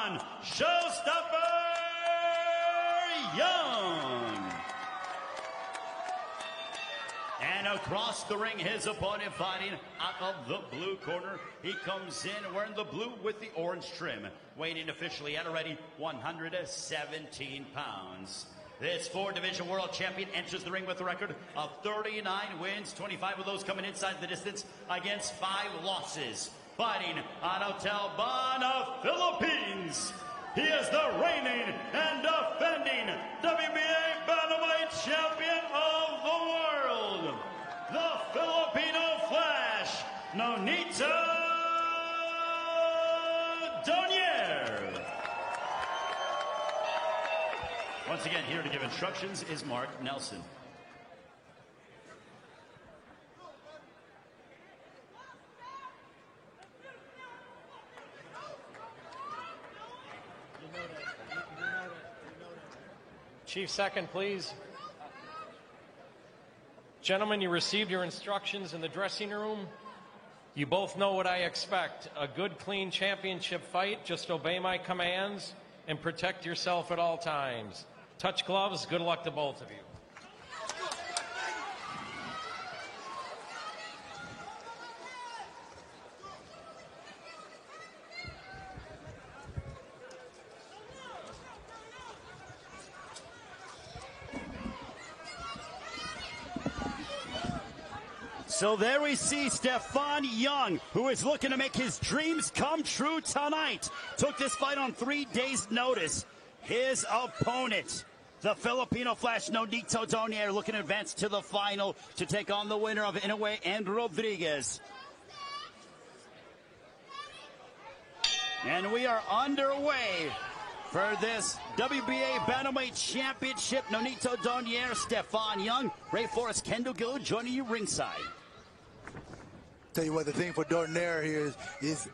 Stefan Showstopper Young. And across the ring, his opponent fighting out of the blue corner. He comes in wearing the blue with the orange trim, weighing officially at already 117 pounds. This four-division world champion enters the ring with a record of 39 wins, 25 of those coming inside the distance against 5 losses. Fighting out of Talbana, Philippines, he is the reigning and defending WBA Bantamweight Champion of the world, the Filipino Flash, Nonito Donaire. Once again, here to give instructions is Mark Nelson. Chief, second, please. Gentlemen, you received your instructions in the dressing room. You both know what I expect. A good, clean championship fight. Just obey my commands and protect yourself at all times. Touch gloves. Good luck to both of you. So there we see Stefan Young, who is looking to make his dreams come true tonight. Took this fight on 3 days' notice. His opponent, the Filipino Flash, Nonito Donaire, looking to advance to the final to take on the winner of Inoue and Rodriguez. And we are underway for this WBA Bantamweight Championship. Nonito Donaire, Stefan Young, Ray Forrest, Kendall Gill joining you ringside. Tell you what, the thing for Donaire here is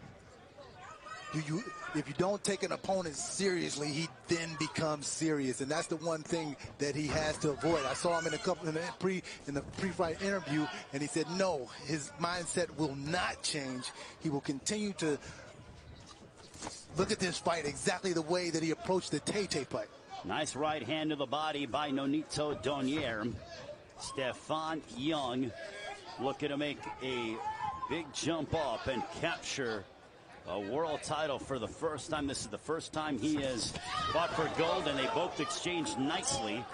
if you don't take an opponent seriously, he then becomes serious, and that's the one thing that he has to avoid. I saw him in the pre-fight interview, and he said no, his mindset will not change. He will continue to look at this fight exactly the way that he approached the Tay fight. Nice right hand to the body by Nonito Donaire. Stefan Young looking to make a big jump up and capture a world title for the first time. This is the first time he has fought for gold, and they both exchanged nicely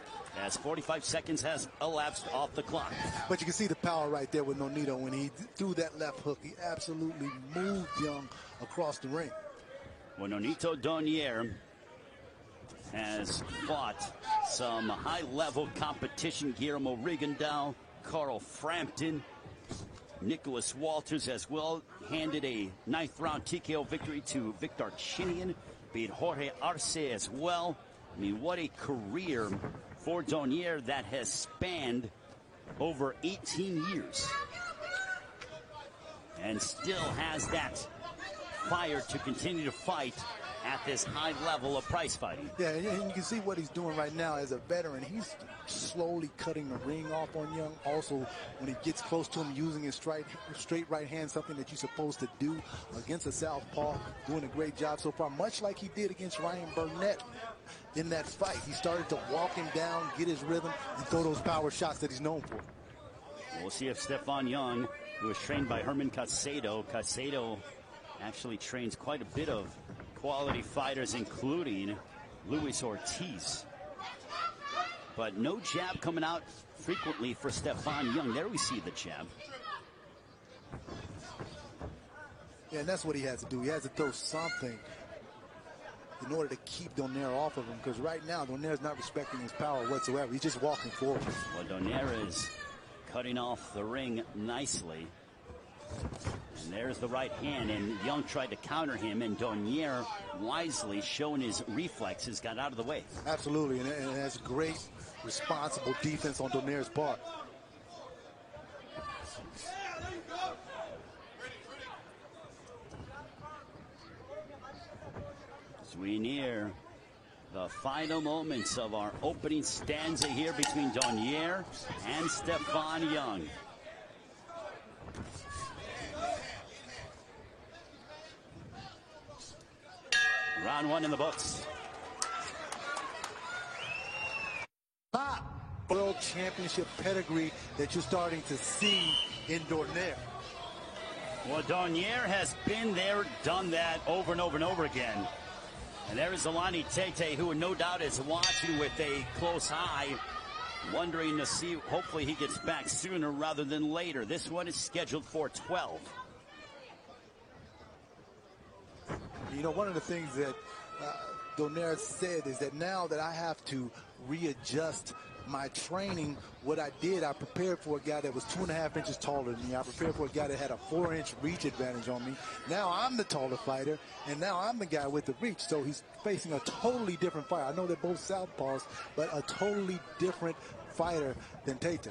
as 45 seconds has elapsed off the clock. But you can see the power right there with Nonito. When he threw that left hook, he absolutely moved Young across the ring. Well, Nonito Donaire has fought some high-level competition. Guillermo Rigondeaux, Carl Frampton, Nicholas Walters as well, handed a 9th round TKO victory to Victor Chinian, beat Jorge Arce as well. I mean, what a career for Donaire that has spanned over 18 years. And still has that fire to continue to fight at this high level of prize fighting. Yeah, and you can see what he's doing right now as a veteran. He's slowly cutting the ring off on Young. Also, when he gets close to him, using his straight right hand, something that you're supposed to do against a southpaw. Doing a great job so far, much like he did against Ryan Burnett in that fight. He started to walk him down, get his rhythm, and throw those power shots that he's known for. We'll see if Stefan Young, who was trained by Herman Caicedo actually trains quite a bit of quality fighters, including Luis Ortiz. But no jab coming out frequently for Stefan Young. There we see the jab. Yeah, and that's what he has to do. He has to throw something in order to keep Donaire off of him, because right now Donaire's not respecting his power whatsoever. He's just walking forward. Well, Donaire is cutting off the ring nicely. And there's the right hand, and Young tried to counter him, and Donaire, wisely showing his reflexes, got out of the way. Absolutely, and that's great, responsible defense on Donaire's part. As we near the final moments of our opening stanza here between Donaire and Stefan Young. Round one in the books. World Championship pedigree that you're starting to see in Donaire. Well, Donaire has been there, done that over and over and over again. And there is Zolani Tete, who no doubt is watching with a close eye, wondering to see, hopefully he gets back sooner rather than later. This one is scheduled for 12. You know, one of the things that Donaire said is that now that I have to readjust my training, what I did, I prepared for a guy that was 2.5 inches taller than me. I prepared for a guy that had a 4-inch reach advantage on me. Now I'm the taller fighter, and now I'm the guy with the reach. So he's facing a totally different fighter. I know they're both southpaws, but a totally different fighter than Tate.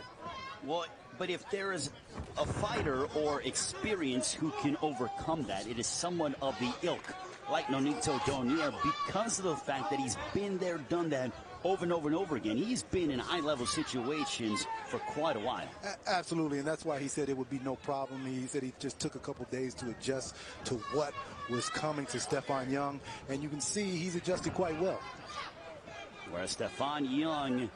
Well, but if there is a fighter or experience who can overcome that, it is someone of the ilk like Nonito Donaire, because of the fact that he's been there, done that over and over and over again. He's been in high-level situations for quite a while. Absolutely, and that's why he said it would be no problem. He said he just took a couple days to adjust to what was coming to Stefan Young, and you can see he's adjusted quite well. Whereas Stefan Young,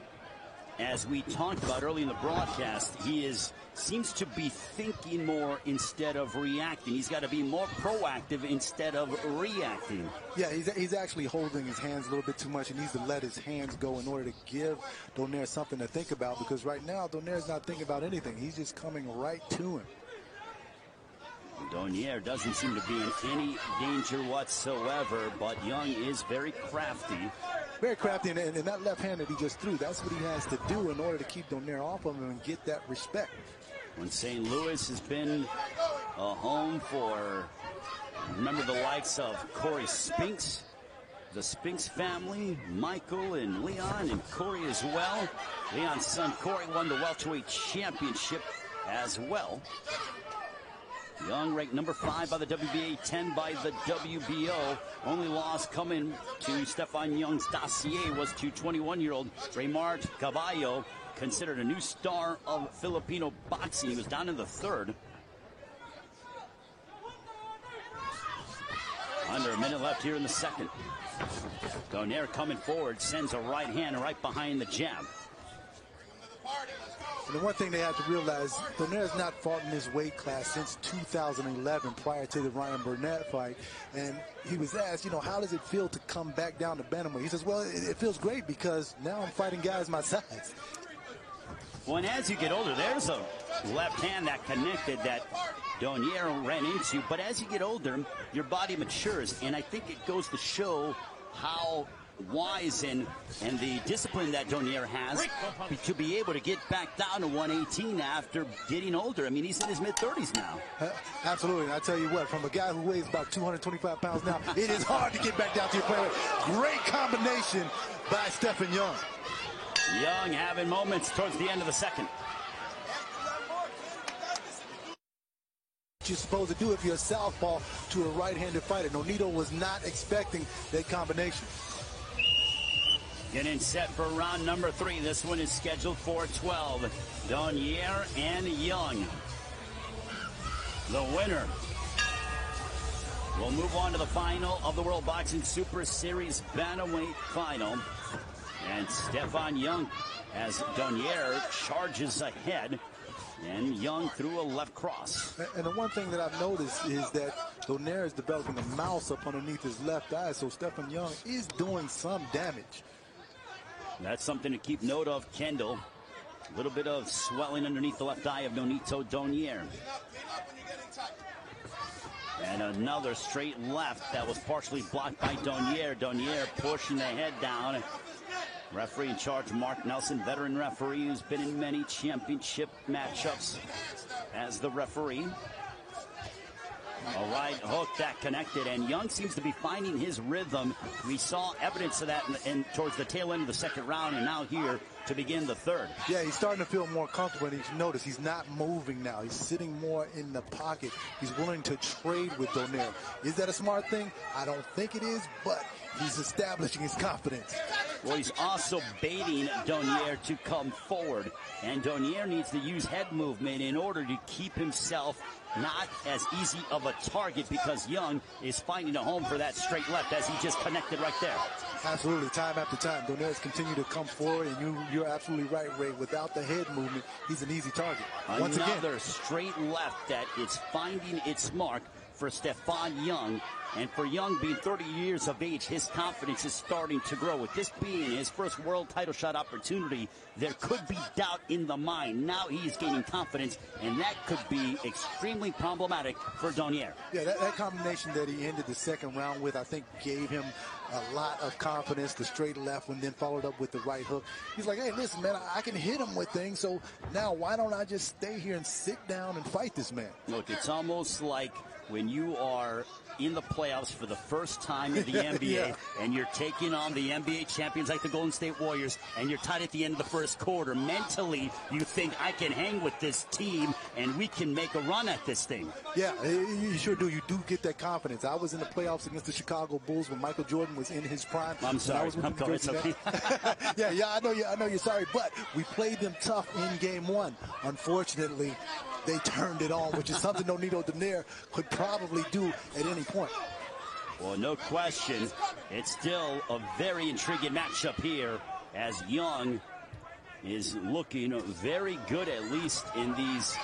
as we talked about early in the broadcast, he seems to be thinking more instead of reacting. He's got to be more proactive instead of reacting. Yeah, he's actually holding his hands a little bit too much. He needs to let his hands go in order to give Donaire something to think about, because right now Donaire's not thinking about anything. He's just coming right to him. Donaire doesn't seem to be in any danger whatsoever, but Young is very crafty. Very crafty, and that left hand that he just threw, that's what he has to do in order to keep Donaire off of him and get that respect. When St. Louis has been a home for, remember, the likes of Corey Spinks, the Spinks family, Michael and Leon, and Corey as well. Leon's son Corey won the welterweight championship as well. Young ranked number 5 by the WBA, 10 by the WBO. Only loss coming to Stefan Young's dossier was to 21-year-old Raymart Caballo, considered a new star of Filipino boxing. He was down in the 3rd. Under a minute left here in the 2nd. Donaire coming forward, sends a right hand right behind the jab. And the one thing they have to realize, Donaire's not fought in this weight class since 2011, prior to the Ryan Burnett fight. And he was asked, you know, how does it feel to come back down to bantamweight? He says, well, it feels great because now I'm fighting guys my size. Well, and as you get older, there's a left hand that connected that Donaire ran into. But as you get older, your body matures. And I think it goes to show how wise and the discipline that Donaire has to be able to get back down to 118 after getting older. I mean, he's in his mid-30s now. Absolutely. And I tell you what, from a guy who weighs about 225 pounds now, it is hard to get back down to your player. Great combination by Stefan Young. Young having moments towards the end of the 2nd. You're supposed to do if you're a southpaw to a right-handed fighter. Nonito was not expecting that combination. Getting set for round number 3. This one is scheduled for 12. Donaire and Young. The winner will move on to the final of the World Boxing Super Series Bantamweight Final. And Stefan Young, as Donaire charges ahead, and Young threw a left cross. And the one thing that I've noticed is that Donaire is developing a mouse up underneath his left eye, so Stefan Young is doing some damage. That's something to keep note of, Kendall. A little bit of swelling underneath the left eye of Nonito Donaire. And another straight left that was partially blocked by Donaire. Donaire pushing the head down. Referee in charge, Mark Nelson, veteran referee who's been in many championship matchups as the referee. A right hook that connected, and Young seems to be finding his rhythm. We saw evidence of that towards the tail end of the 2nd round, and now here to begin the 3rd. Yeah, he's starting to feel more comfortable, and you notice he's not moving now. He's sitting more in the pocket. He's willing to trade with Donaire. Is that a smart thing? I don't think it is, but He's establishing his confidence. Well, he's also baiting Donier to come forward. And Donier needs to use head movement in order to keep himself not as easy of a target, because Young is finding a home for that straight left as he just connected right there. Absolutely, time after time. Donier's continued to come forward, and you're absolutely right, Ray. Without the head movement, he's an easy target. Once again, another straight left that is finding its mark for Stephon Young. And for Young, being 30 years of age, his confidence is starting to grow. With this being his first world title shot opportunity, there could be doubt in the mind. Now he's gaining confidence, and that could be extremely problematic for Donier. Yeah, that combination that he ended the second round with, I think, gave him a lot of confidence. The straight left one, then followed up with the right hook. He's like, hey, listen, man, I can hit him with things, so now why don't I just stay here and sit down and fight this man? Look, it's almost like when you are in the playoffs for the first time in the NBA, yeah, and you're taking on the NBA champions like the Golden State Warriors, and you're tied at the end of the first quarter. Mentally, you think, I can hang with this team, and we can make a run at this thing. Yeah, you sure do. You do get that confidence. I was in the playoffs against the Chicago Bulls when Michael Jordan was in his prime. I'm sorry. I was with I'm sorry. It's okay. yeah, I know you're sorry, but we played them tough in game one. Unfortunately, they turned it on, which is something Nonito Donaire could probably do at any point. Well, no question. It's still a very intriguing matchup here, as Young is looking very good, at least in these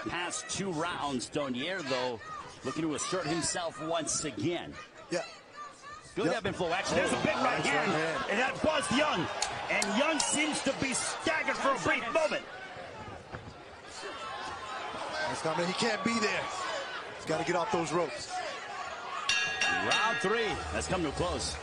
past two rounds. Donier, though, looking to assert himself once again. Yeah. Good ebb and flow action. There's a big right hand, and that buzzed Young. And Young seems to be staggered for a brief moment. He can't be there. He's got to get off those ropes. Round three has come to a close.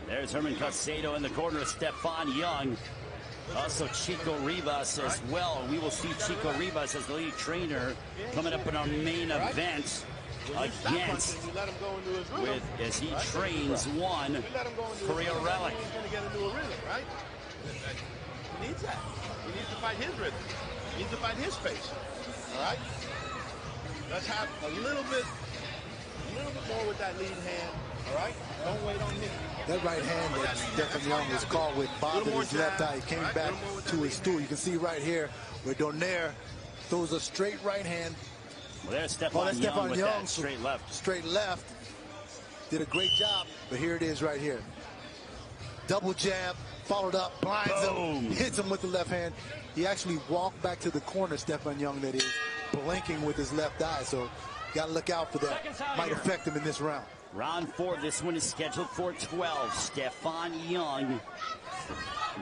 There's Herman Caicedo in the corner of Stephon Young. Also Chico Rivas as well. We will see Chico Rivas as the lead trainer coming up in our main event against, as he trains one career relic. He's going to get into a rhythm, right? He needs that. He needs to fight his rhythm. He needs to fight his pace. All right? Let's have a little bit more with that lead hand. All right? Don't wait on him. That right hand that Stephon Young was caught with bothered his left eye. He came back to his stool. You can see right here where Donaire throws a straight right hand. Well, there's Stephon Young with that straight left. Straight left. Did a great job, but here it is right here. Double jab, followed up, blinds him, hits him with the left hand. He actually walked back to the corner, Stephon Young, that is, blinking with his left eye. So got to look out for that. Might affect him in this round. Round four, this one is scheduled for 12. Stephon Young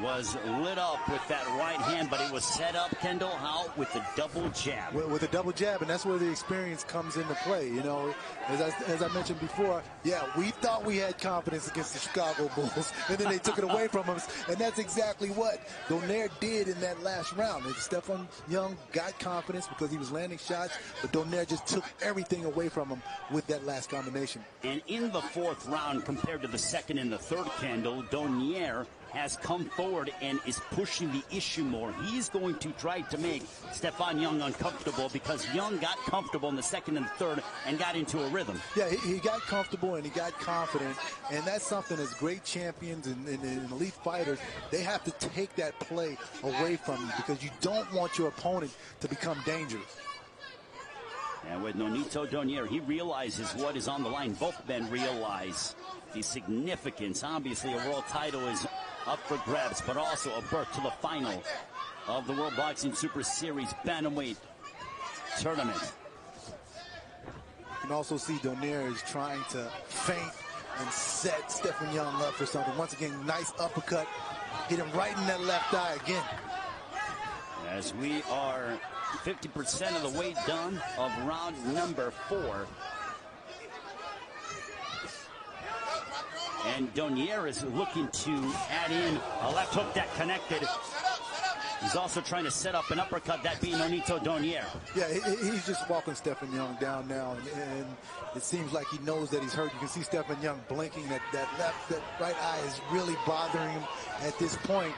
was lit up with that right hand, but it was set up, Kendall, how? With the double jab. With a double jab, and that's where the experience comes into play. You know, as I mentioned before, yeah, we thought we had confidence against the Chicago Bulls, and then they took it away from us, and that's exactly what Donaire did in that last round. And Stephon Young got confidence because he was landing shots, but Donaire just took everything away from him with that last combination. And in the fourth round, compared to the second and the third, Kendall, Donaire has come forward and is pushing the issue more. He's going to try to make Stephon Young uncomfortable, because Young got comfortable in the second and third and got into a rhythm. Yeah, he got comfortable and he got confident, and that's something as great champions and elite fighters, they have to take that play away from you, because you don't want your opponent to become dangerous. And with Nonito Donaire, he realizes what is on the line. Both men realize the significance. Obviously, a world title is up for grabs, but also a berth to the final of the World Boxing Super Series Bantamweight tournament. You can also see Donaire is trying to feint and set Stephon Young up for something. Once again, nice uppercut. Hit him right in that left eye again. As we are 50% of the way done of round number 4. And Donaire is looking to add in a left hook that connected. He's also trying to set up an uppercut, that being Nonito Donaire. Yeah, he's just walking Stephon Young down now, and it seems like he knows that he's hurt. You can see Stephon Young blinking. That right eye is really bothering him at this point.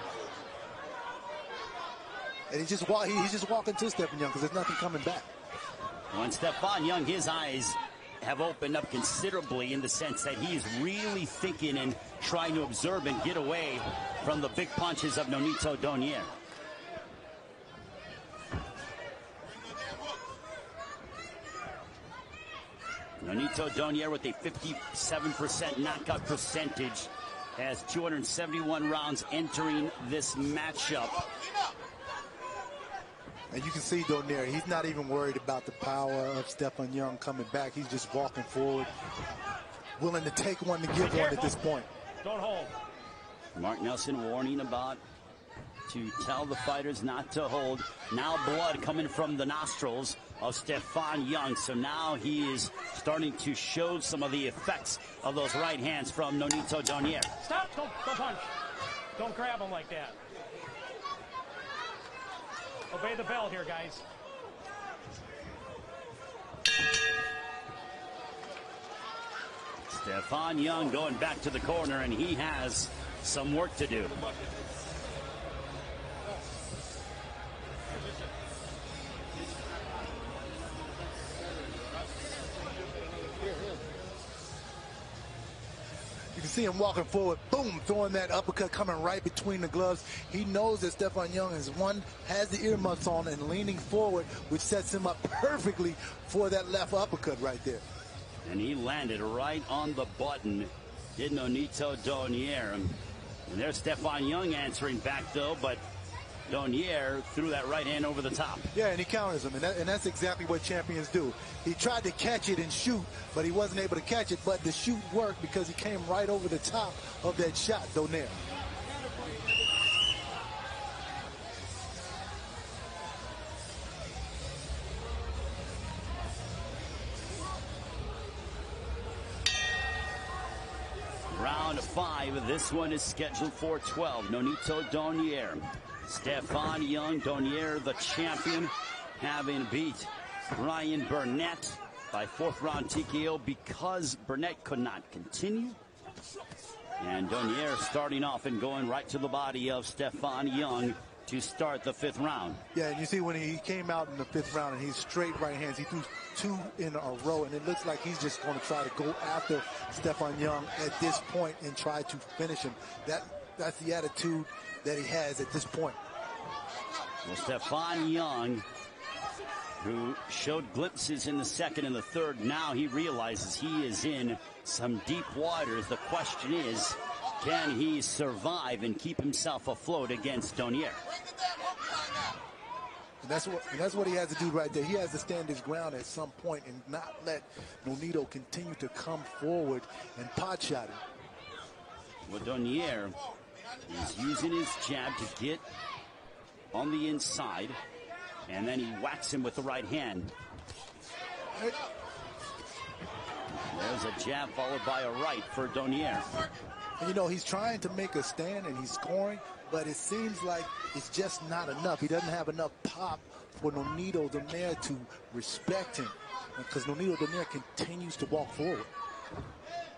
And he's just walking to Stephan Young because there's nothing coming back. When Stephan Young, his eyes have opened up considerably in the sense that he's really thinking and trying to observe and get away from the big punches of Nonito Donaire. Nonito Donaire with a 57% knockout percentage has 271 rounds entering this matchup. And you can see Donaire, he's not even worried about the power of Stephan Young coming back. He's just walking forward, willing to take one to give one at this point. Don't hold. Mark Nelson warning about to tell the fighters not to hold. Now blood coming from the nostrils of Stephan Young. So now he is starting to show some of the effects of those right hands from Nonito Donaire. Stop. Don't punch. Don't grab him like that. Obey the bell here, guys. Stephan Young going back to the corner, and he has some work to do. You can see him walking forward, boom, throwing that uppercut coming right between the gloves. He knows that Stephan Young has the earmuffs on and leaning forward, which sets him up perfectly for that left uppercut right there. And he landed right on the button, did Nonito Donaire. And there's Stephan Young answering back, though, but Donaire threw that right hand over the top. Yeah, and he counters him, and that's exactly what champions do. He tried to catch it and shoot, but he wasn't able to catch it, but the shoot worked because he came right over the top of that shot, Donaire. Round 5, this one is scheduled for 12. Nonito Donaire. Stephan Young, Donaire, the champion, having beat Ryan Burnett by 4th round TKO because Burnett could not continue. And Donaire starting off and going right to the body of Stephan Young to start the 5th round. Yeah, and you see when he came out in the 5th round and he's straight right hands, he threw 2 in a row, and it looks like he's just going to try to go after Stephan Young at this point and try to finish him. That's the attitude that he has at this point. Well, Stephan Young, who showed glimpses in the 2nd and the 3rd, now he realizes he is in some deep waters. The question is, can he survive and keep himself afloat against Donaire? And that's what he has to do right there. He has to stand his ground at some point and not let Nonito continue to come forward and pot shot him. Well, Donaire is using his jab to get on the inside, and then he whacks him with the right hand. There's a jab followed by a right for Donaire. And you know, he's trying to make a stand and he's scoring, but it seems like it's just not enough. He doesn't have enough pop for Nonito Donaire to respect him, because Nonito Donaire continues to walk forward.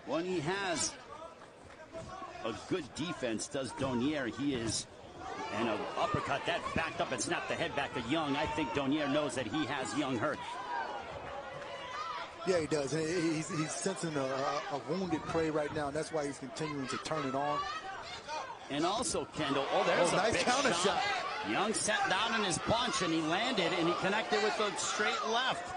When he has a good defense, does Donaire, he is, and an uppercut that backed up and snapped the head back of Young. I think Donaire knows that he has Young hurt. Yeah, he does. He's sensing a wounded prey right now, and that's why he's continuing to turn it on. And also, Kendall, there's a nice big counter shot. Young sat down in his punch, and he landed, and he connected with the straight left.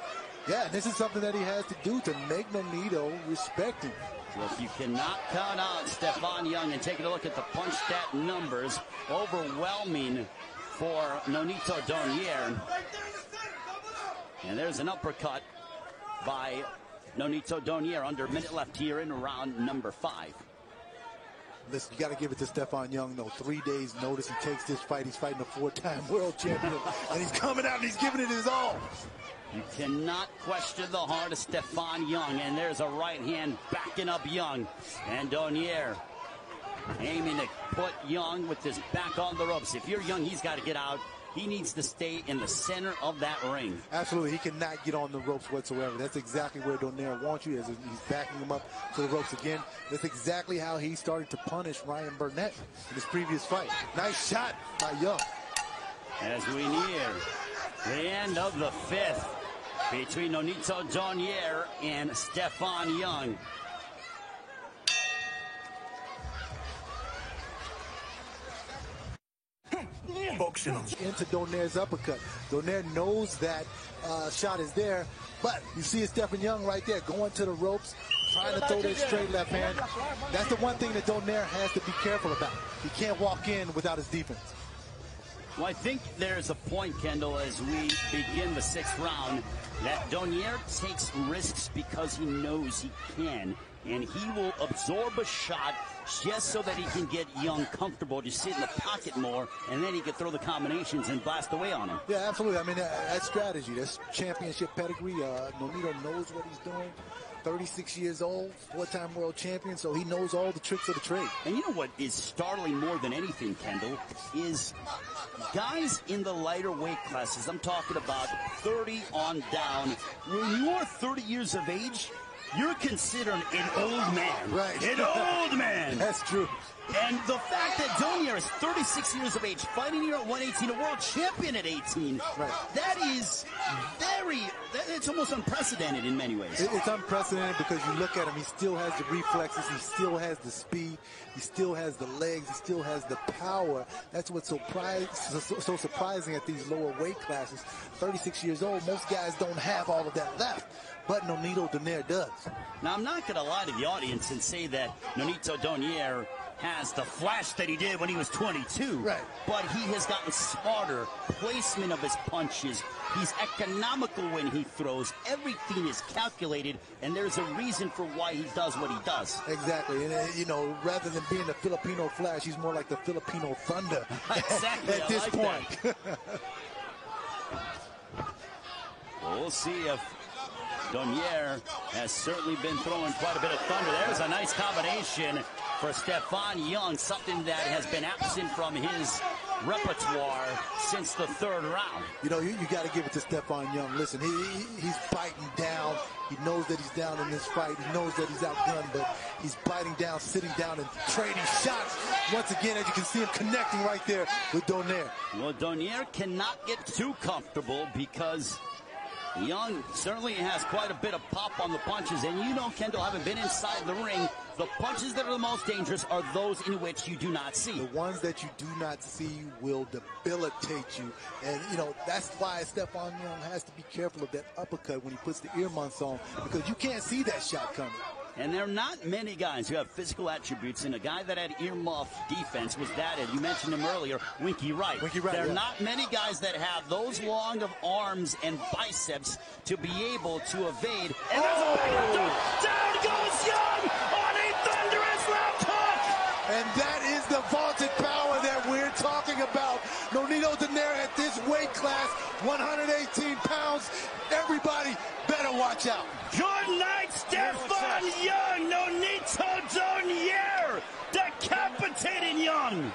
Yeah, and this is something that he has to do to make Nonito respect him. So if you cannot count out Stephan Young, and taking a look at the punch stat numbers, overwhelming for Nonito Donaire. And there's an uppercut by Nonito Donaire under a minute left here in round number 5. Listen, you got to give it to Stephan Young, though. 3 days notice. He takes this fight. He's fighting a 4-time world champion, and he's coming out and he's giving it his all. You cannot question the heart of Stephan Young, and there's a right hand backing up Young. And Donaire aiming to put Young with his back on the ropes. If you're Young, he's got to get out. He needs to stay in the center of that ring. Absolutely. He cannot get on the ropes whatsoever. That's exactly where Donaire wants you, as he's backing him up to the ropes again. That's exactly how he started to punish Ryan Burnett in his previous fight. Nice shot by Young. as we near the end of the fifth between Nonito Donaire and Stefan Young. Into Donaire's uppercut. Donaire knows that shot is there, but you see Stefan Young right there going to the ropes, trying to throw that straight left hand. That's the one thing that Donaire has to be careful about. He can't walk in without his defense. Well, I think there's a point, Kendall, as we begin the sixth round, that Donaire takes risks because he knows he can, and he will absorb a shot just so that he can get Young comfortable to sit in the pocket more, and then he can throw the combinations and blast away on him. Yeah, absolutely. I mean, that's strategy. That's championship pedigree. Nonito knows what he's doing. 36 years old, four-time world champion, so he knows all the tricks of the trade. And you know what is startling more than anything, Kendall, is guys in the lighter weight classes, I'm talking about 30 on down, when you're 30 years of age, you're considered an old man. Right. An old man. That's true. And the fact that Donaire is 36 years of age, fighting here at 118, a world champion at 18, right. That is it's almost unprecedented in many ways. It's unprecedented because you look at him, he still has the reflexes, he still has the speed, he still has the legs, he still has the power. That's what's so surprising at these lower weight classes. 36 years old, most guys don't have all of that left, but Nonito Donaire does. Now, I'm not going to lie to the audience and say that Nonito Donaire has the flash that he did when he was 22. Right. But he has gotten smarter. Placement of his punches. He's economical when he throws. Everything is calculated, and there's a reason for why he does what he does. Exactly. And, you know, rather than being the Filipino Flash, he's more like the Filipino Thunder. Exactly. at this point. Well, we'll see if Donaire has certainly been throwing quite a bit of thunder. There's a nice combination for Stefan Young, something that has been absent from his repertoire since the third round. You know, you got to give it to Stefan Young. Listen, he's biting down. He knows that he's down in this fight. He knows that he's outgunned, but he's biting down, sitting down, and trading shots. Once again, as you can see him connecting right there with Donaire. Well, Donaire cannot get too comfortable because Young certainly has quite a bit of pop on the punches. And you know, Kendall, having been inside the ring, the punches that are the most dangerous are those in which you do not see. The ones that you do not see will debilitate you. And, you know, that's why Stefan Young has to be careful of that uppercut when he puts the earmuffs on, because you can't see that shot coming. And there are not many guys who have physical attributes, and a guy that had earmuff defense was that, and you mentioned him earlier, Winky Wright. There are not many guys that have those long of arms and biceps to be able to evade. And there's a back down goes Young on a thunderous left hook! And that is the vaulted power that we're talking about. Nonito Donaire at this weight class, 118 pounds. Everybody better watch out. Good night, Stefan Young. Nonito Donaire decapitating Young.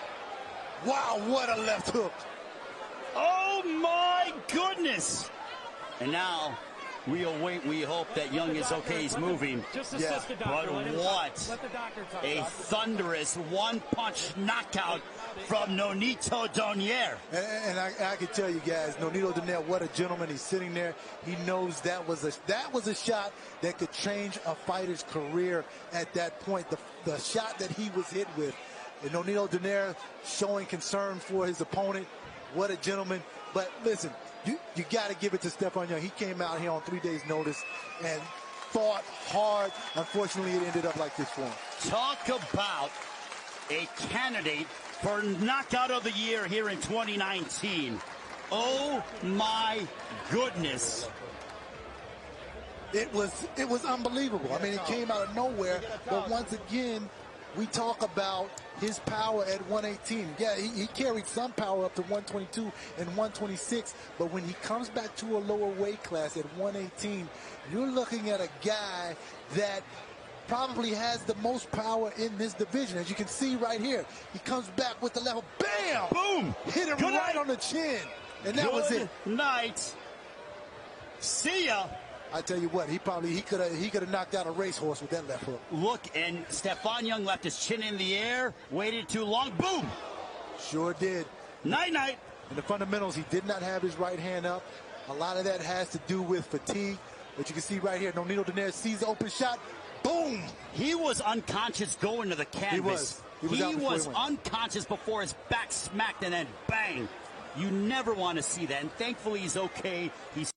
Wow, what a left hook. Oh, my goodness. And now we await, we hope that Young is okay. He's moving. Just assist the doctor. But what a thunderous one-punch knockout from Nonito Donaire. And I can tell you guys, Nonito Donaire, what a gentleman. He's sitting there. He knows that was a shot that could change a fighter's career at that point. The shot that he was hit with. And Nonito Donaire showing concern for his opponent. What a gentleman. But listen, you got to give it to Stefan Young. He came out here on 3 days' notice and fought hard. Unfortunately, it ended up like this for him. Talk about a candidate for knockout of the year here in 2019. Oh my goodness. It was unbelievable. I mean, it came out of nowhere. But once again, we talk about his power at 118. Yeah, he carried some power up to 122 and 126. But when he comes back to a lower weight class at 118, you're looking at a guy that probably has the most power in this division. As you can see right here, he comes back with the level. Bam! Boom! Hit him right on the chin. And that was it. Good night. See ya. I tell you what, he could have knocked out a racehorse with that left hook. Look, and Stefan Young left his chin in the air, waited too long. Boom! Sure did. Night-night. In the fundamentals, he did not have his right hand up. A lot of that has to do with fatigue. But you can see right here, Nonito Donaire sees the open shot. Boom! He was unconscious going to the canvas. He was unconscious before his back smacked, and then bang. You never want to see that. And thankfully, he's okay. He's